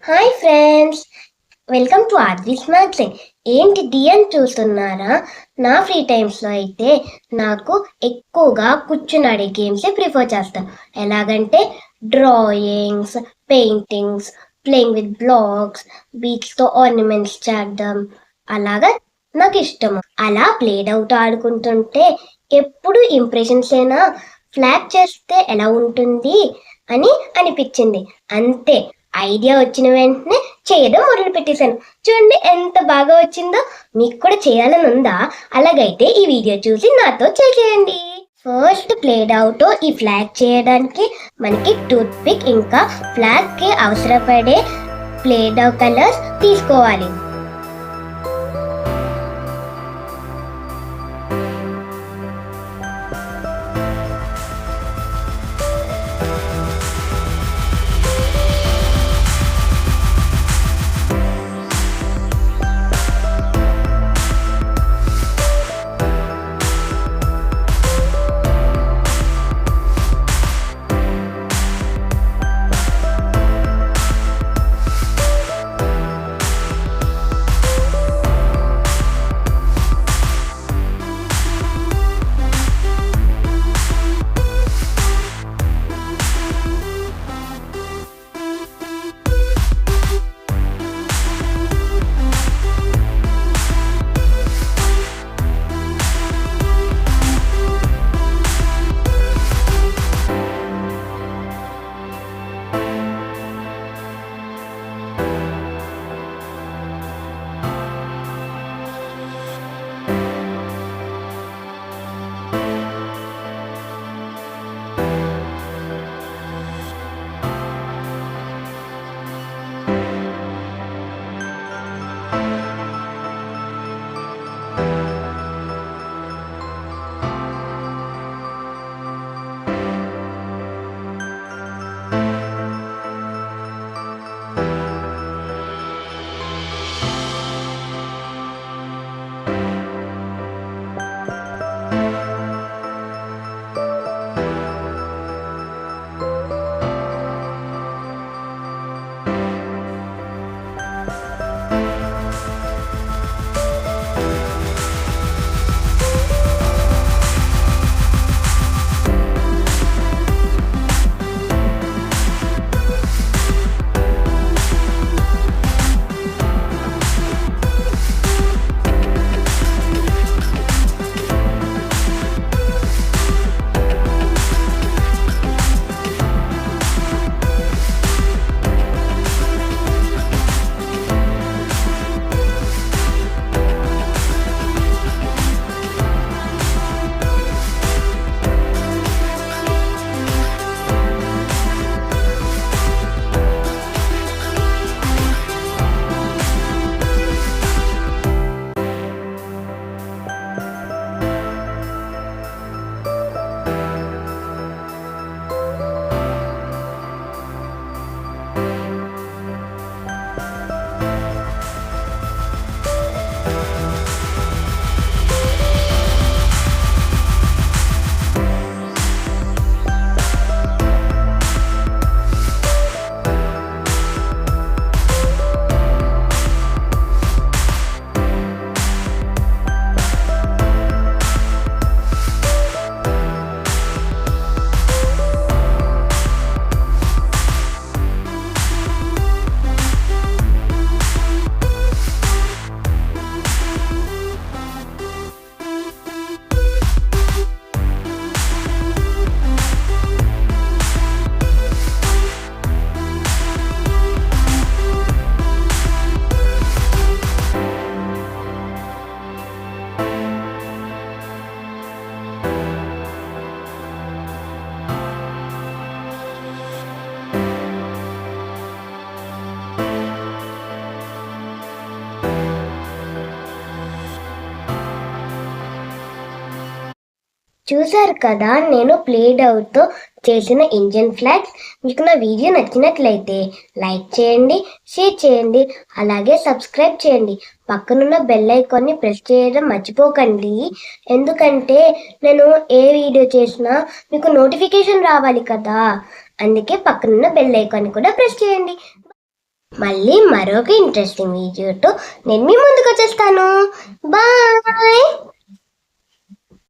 Hi friends, welcome to ఆద్విస్ magazine. ఏంటి డి అని చూస్తున్నారా? నా ఫ్రీ టైమ్స్లో అయితే నాకు ఎక్కువగా కూర్చుని ఆడే గేమ్సే ప్రిఫర్ చేస్తాను. ఎలాగంటే drawings, paintings, playing with blocks, బీట్స్తో ఆర్నమెంట్స్ చేద్దాం, అలాగా నాకు ఇష్టము. అలా ప్లేడ్ అవుట్ ఆడుకుంటుంటే ఎప్పుడు ఇంప్రెషన్స్ అయినా ఫ్లాగ్ చేస్తే ఎలా ఉంటుంది అని అనిపించింది. అంతే, ఐడియా వచ్చిన వెంటనే చేయడం మొదలు పెట్టేశాను. చూడండి ఎంత బాగా వచ్చిందో. మీకు కూడా చేయాలని ఉందా? అలాగైతే ఈ వీడియో చూసి నాతో చేయండి. ఫస్ట్ ప్లేడ్ అవుట్ ఈ ఫ్లాగ్ చేయడానికి మనకి టూత్ పిక్ ఇంకా ఫ్లాగ్ కి అవసరపడే ప్లేడ్ అవుట్ కలర్స్ తీసుకోవాలి. చూశారు కదా నేను ప్లేడ్ అవుట్తో చేసిన ఇండియన్ ఫ్లాగ్స్. మీకు నా వీడియో నచ్చినట్లయితే లైక్ చేయండి, షేర్ చేయండి, అలాగే సబ్స్క్రైబ్ చేయండి. పక్కనున్న బెల్ ఐకాన్ని ప్రెస్ చేయడం మర్చిపోకండి. ఎందుకంటే నేను ఏ వీడియో చేసినా మీకు నోటిఫికేషన్ రావాలి కదా, అందుకే పక్కనున్న బెల్ ఐకాన్ని కూడా ప్రెస్ చేయండి. మళ్ళీ మరొక ఇంట్రెస్టింగ్ వీడియోతో నేను మీ ముందుకు వచ్చేస్తాను. బాయ్.